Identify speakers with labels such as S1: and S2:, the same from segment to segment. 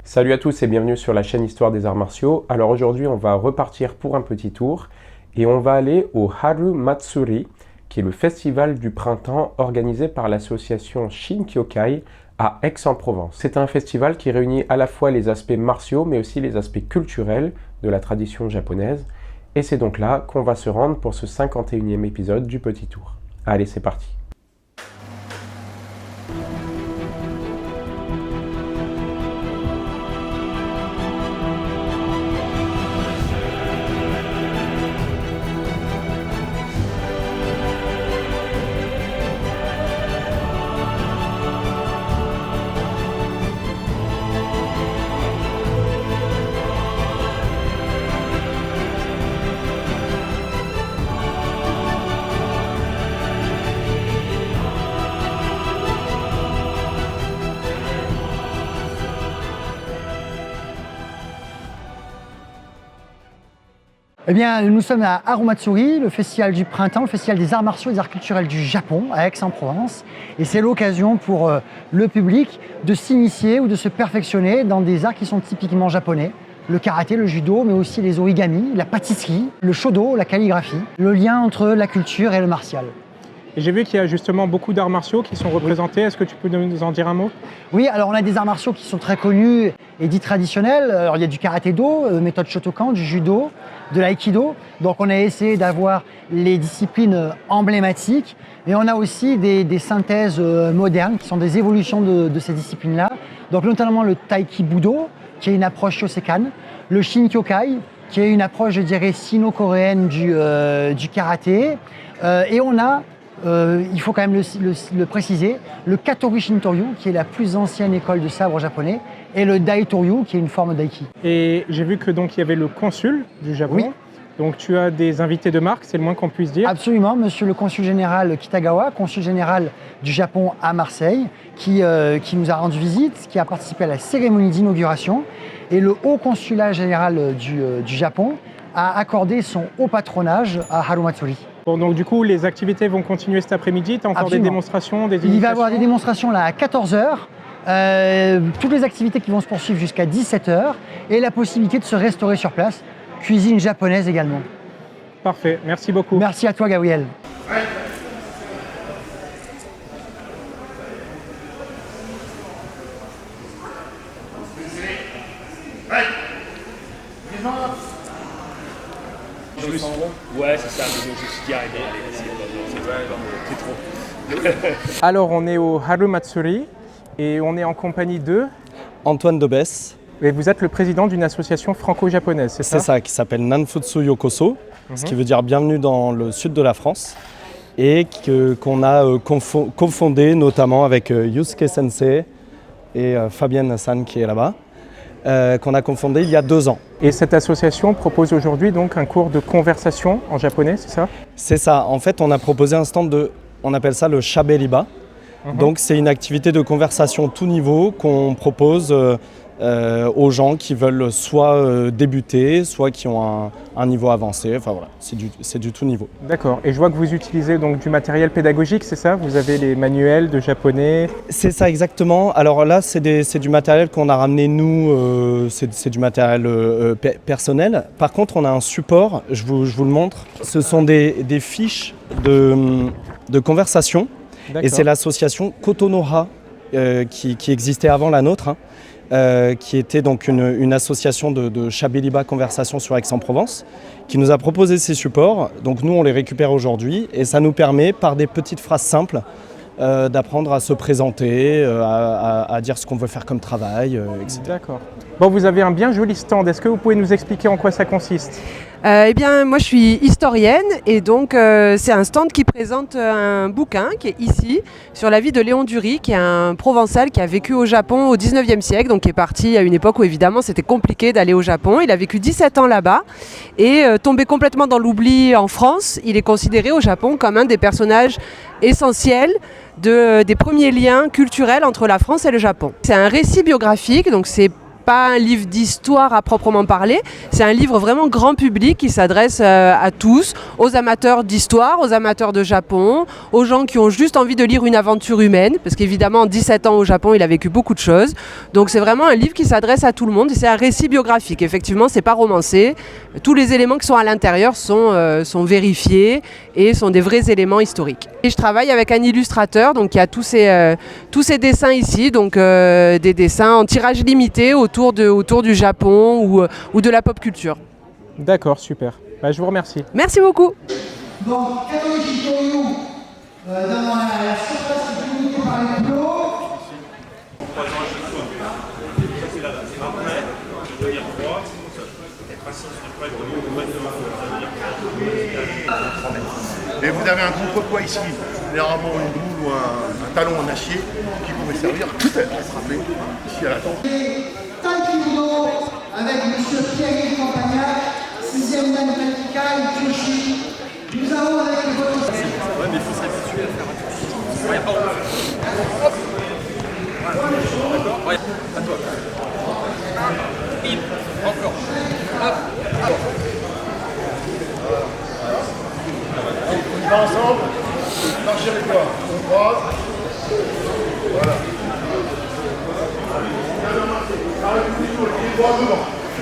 S1: Salut à tous et bienvenue sur la chaîne Histoire des Arts Martiaux. Alors aujourd'hui on va repartir pour un petit tour et on va aller au Haru Matsuri, qui est le festival du printemps organisé par l'association Shinkyokai à Aix-en-Provence. C'est un festival qui réunit à la fois les aspects martiaux mais aussi les aspects culturels de la tradition japonaise. Et c'est donc là qu'on va se rendre pour ce 51e épisode du Petit Tour. Allez, c'est parti!
S2: Eh bien, nous sommes à Haru Matsuri, le festival du printemps, le festival des arts martiaux et des arts culturels du Japon, à Aix-en-Provence. Et c'est l'occasion pour le public de s'initier ou de se perfectionner dans des arts qui sont typiquement japonais. Le karaté, le judo, mais aussi les origamis, la pâtisserie, le shodo, la calligraphie. Le lien entre la culture et le martial.
S3: Et j'ai vu qu'il y a justement beaucoup d'arts martiaux qui sont représentés. Est-ce que tu peux nous en dire un mot?
S2: Oui, alors on a des arts martiaux qui sont très connus et dits traditionnels. Alors, il y a du karaté-do, méthode Shotokan, du judo, de l'aïkido. Donc on a essayé d'avoir les disciplines emblématiques. Et on a aussi des synthèses modernes qui sont des évolutions de ces disciplines-là. Donc notamment le Taiki Budo, qui est une approche Shosekan, le Shinkyokai, qui est une approche, je dirais, sino-coréenne du karaté. Et on a il faut quand même le préciser, le Katori Shintoryu, qui est la plus ancienne école de sabre japonais, et le Daitoryu, qui est une forme d'aiki.
S3: Et j'ai vu que donc il y avait le consul du Japon.
S2: Oui.
S3: Donc tu as des invités de marque, c'est le moins qu'on puisse dire.
S2: Absolument, monsieur le consul général Kitagawa, consul général du Japon à Marseille, qui nous a rendu visite, qui a participé à la cérémonie d'inauguration, et le haut consulat général du Japon a accordé son haut patronage à Haru Matsuri.
S3: Bon, donc du coup, les activités vont continuer cet après-midi. Tu as encore
S2: Absolument.
S3: des démonstrations, des
S2: Il va y
S3: initiations?
S2: avoir des démonstrations là à 14h, toutes les activités qui vont se poursuivre jusqu'à 17h et la possibilité de se restaurer sur place, cuisine japonaise également.
S3: Parfait, merci beaucoup.
S2: Merci à toi Gabriel.
S4: Ouais, c'est ça, mais je suis dit arrêtez, c'est trop.
S3: Alors, on est au Haru Matsuri et on est en compagnie de...
S5: Antoine Debès.
S3: Et vous êtes le président d'une association franco-japonaise, c'est ça?
S5: C'est ça, qui s'appelle Nanfutsu Yokoso, ce qui veut dire bienvenue dans le sud de la France, et qu'on a cofondé notamment avec Yusuke Sensei et Fabienne San qui est là-bas, qu'on a cofondé il y a 2 ans.
S3: Et cette association propose aujourd'hui donc un cours de conversation en japonais, c'est ça?
S5: C'est ça, en fait on a proposé un stand on appelle ça le Shaberiba. Donc c'est une activité de conversation tout niveau qu'on propose aux gens qui veulent soit débuter, soit qui ont un niveau avancé. Enfin voilà, c'est du tout niveau.
S3: D'accord. Et je vois que vous utilisez donc du matériel pédagogique, c'est ça? Vous avez les manuels de japonais?
S5: C'est ça exactement. Alors là, c'est du matériel qu'on a ramené nous, c'est du matériel personnel. Par contre, on a un support, je vous le montre. Ce sont des fiches de conversation. Et c'est l'association Kotonoha qui existait avant la nôtre, qui était donc une association de Shaberiba Conversation sur Aix-en-Provence, qui nous a proposé ces supports. Donc nous, on les récupère aujourd'hui et ça nous permet, par des petites phrases simples, d'apprendre à se présenter, à dire ce qu'on veut faire comme travail, etc.
S3: D'accord. Bon, vous avez un bien joli stand. Est-ce que vous pouvez nous expliquer en quoi ça consiste?
S6: Eh bien, moi je suis historienne et donc c'est un stand qui présente un bouquin qui est ici sur la vie de Léon Dury, qui est un Provençal qui a vécu au Japon au 19e siècle, donc qui est parti à une époque où évidemment c'était compliqué d'aller au Japon. Il a vécu 17 ans là-bas et tombé complètement dans l'oubli en France. Il est considéré au Japon comme un des personnages essentiels des premiers liens culturels entre la France et le Japon. C'est un récit biographique, donc c'est pas un livre d'histoire à proprement parler, c'est un livre vraiment grand public qui s'adresse à tous, aux amateurs d'histoire, aux amateurs de Japon, aux gens qui ont juste envie de lire une aventure humaine, parce qu'évidemment en 17 ans au Japon il a vécu beaucoup de choses, donc c'est vraiment un livre qui s'adresse à tout le monde et c'est un récit biographique, effectivement c'est pas romancé, tous les éléments qui sont à l'intérieur sont vérifiés et sont des vrais éléments historiques. Et je travaille avec un illustrateur donc qui a tous ces dessins ici, donc des dessins en tirage limité autour du Japon ou de la pop culture.
S3: D'accord, super. Bah, je vous remercie.
S6: Merci beaucoup.
S2: Donc, Katōji Kyoryu, dans la surface qui est limitée par les plots.
S7: Et vous avez un contrepoids ici, généralement une boule ou un talon en acier qui pourrait servir tout à frapper ici à la tente.
S2: Taekwondo avec M. Pierre Campagnac, 6e dan Takikai, Kyoshi. Nous avons avec votre...
S8: Ouais, mais il faut s'habituer à faire attention. Ouais, hop. D'accord. Ouais, à toi. Encore. Hop.
S7: On va ensemble, marchez avec moi, on croise. Voilà.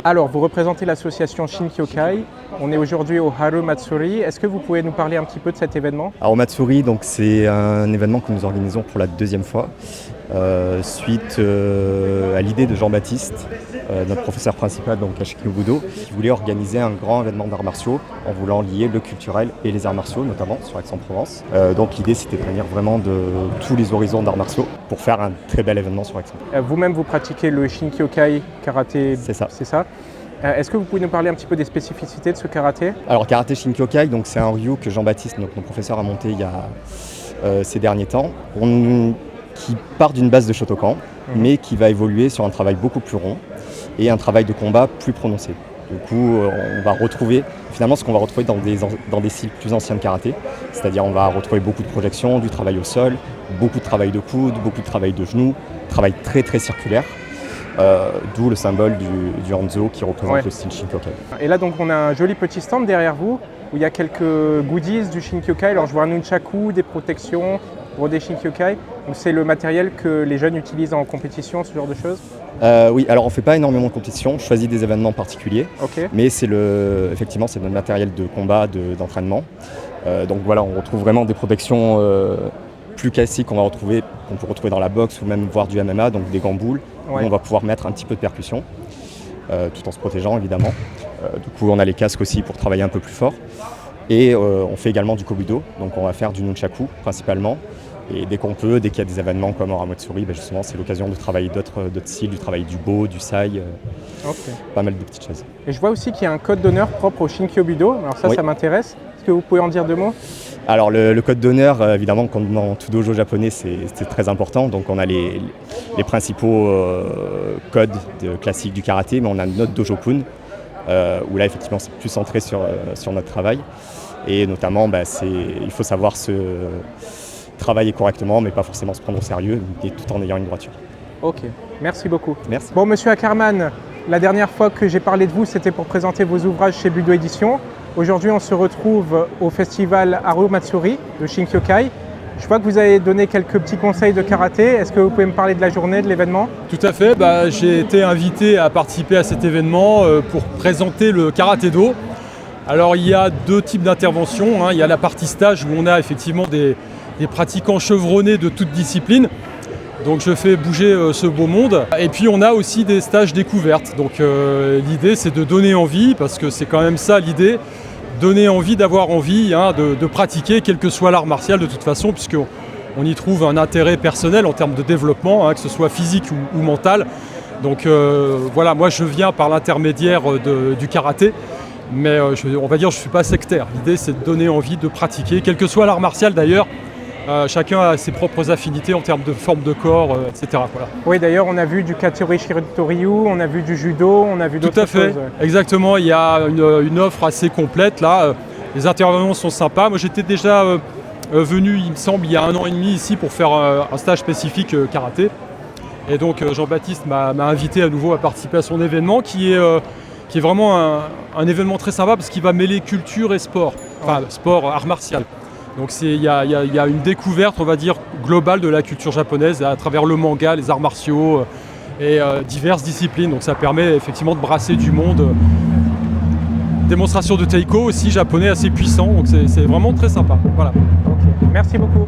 S3: Alors, vous représentez l'association Shinkyokai. On est aujourd'hui au Haru Matsuri. Est-ce que vous pouvez nous parler un petit peu de cet événement ?
S9: Alors, au Matsuri, donc, c'est un événement que nous organisons pour la deuxième fois, suite à l'idée de Jean-Baptiste, notre professeur principal donc, à Shikibudo, qui voulait organiser un grand événement d'arts martiaux en voulant lier le culturel et les arts martiaux, notamment sur Aix-en-Provence. Donc l'idée, c'était de réunir vraiment de tous les horizons d'arts martiaux pour faire un très bel événement sur Aix-en-Provence.
S3: Vous-même, vous pratiquez le Shinkyokai karaté.
S9: C'est ça.
S3: C'est ça. Est-ce que vous pouvez nous parler un petit peu des spécificités de ce karaté ?
S9: Alors, karaté Shinkyokai, donc, c'est un ryu que Jean-Baptiste, notre professeur, a monté il y a ces derniers temps, qui part d'une base de Shotokan, mais qui va évoluer sur un travail beaucoup plus rond et un travail de combat plus prononcé. Du coup, on va retrouver finalement ce qu'on va retrouver dans des styles plus anciens de karaté, c'est-à-dire on va retrouver beaucoup de projections, du travail au sol, beaucoup de travail de coude, beaucoup de travail de genoux, travail très très circulaire, d'où le symbole du Hanzo qui représente le style Shinkyokai.
S3: Et là donc on a un joli petit stand derrière vous où il y a quelques goodies du Shinkyokai. Alors je vois un nunchaku, des protections pour des Shinkyokai. Donc c'est le matériel que les jeunes utilisent en compétition, ce genre de choses ?
S9: Oui, alors on ne fait pas énormément de compétition, je choisis des événements particuliers, mais effectivement c'est notre matériel de combat, d'entraînement. Donc voilà, on retrouve vraiment des protections plus classiques qu'on peut retrouver dans la boxe ou même voir du MMA, donc des gants boules, où on va pouvoir mettre un petit peu de percussion, tout en se protégeant évidemment. Du coup on a les casques aussi pour travailler un peu plus fort. Et on fait également du kobudo, donc on va faire du nunchaku principalement. Et dès qu'on peut, dès qu'il y a des événements comme au Matsuri, justement c'est l'occasion de travailler d'autres styles, du travail du bo, du sai, pas mal de petites choses.
S3: Et je vois aussi qu'il y a un code d'honneur propre au Shinkyobudo, alors ça m'intéresse. Est-ce que vous pouvez en dire deux mots ?
S9: Alors le code d'honneur, évidemment, comme dans tout dojo japonais, c'est très important. Donc on a les principaux codes classiques du karaté, mais on a notre dojokun, où là effectivement c'est plus centré sur notre travail. Et notamment, il faut savoir travailler correctement, mais pas forcément se prendre au sérieux, et tout en ayant une droiture.
S3: Ok, merci beaucoup.
S9: Merci.
S3: Bon, monsieur Ackerman, la dernière fois que j'ai parlé de vous, c'était pour présenter vos ouvrages chez Budo Édition. Aujourd'hui, on se retrouve au festival Haru Matsuri de Shinkyokai. Je vois que vous avez donné quelques petits conseils de karaté. Est-ce que vous pouvez me parler de la journée, de l'événement ?
S10: Tout à fait. J'ai été invité à participer à cet événement pour présenter le karaté-do. Alors, il y a deux types d'interventions. Il y a la partie stage où on a effectivement des pratiquants chevronnés de toute discipline. Donc je fais bouger ce beau monde. Et puis on a aussi des stages découvertes. Donc l'idée c'est de donner envie, parce que c'est quand même ça l'idée, donner envie, d'avoir envie de pratiquer, quel que soit l'art martial de toute façon, puisqu'on y trouve un intérêt personnel en termes de développement, que ce soit physique ou mental. Donc voilà, moi je viens par l'intermédiaire du karaté. Mais on va dire je ne suis pas sectaire. L'idée c'est de donner envie de pratiquer, quel que soit l'art martial d'ailleurs. Chacun a ses propres affinités en termes de forme de corps, etc. Voilà.
S3: Oui, d'ailleurs, on a vu du Katori Shiritoryu, on a vu du judo, on a vu d'autres choses.
S10: Tout à fait, exactement. Il y a une offre assez complète là. Les intervenants sont sympas. Moi, j'étais déjà venu, il me semble, il y a 1 an et demi ici pour faire un stage spécifique karaté. Et donc Jean-Baptiste m'a invité à nouveau à participer à son événement qui est vraiment un événement très sympa parce qu'il va mêler culture et sport, enfin sport, art martial. Donc il y a une découverte, on va dire, globale de la culture japonaise à travers le manga, les arts martiaux et diverses disciplines. Donc ça permet effectivement de brasser du monde. Démonstration de taiko aussi japonais assez puissant, donc c'est vraiment très sympa. Voilà.
S3: Ok. Merci beaucoup.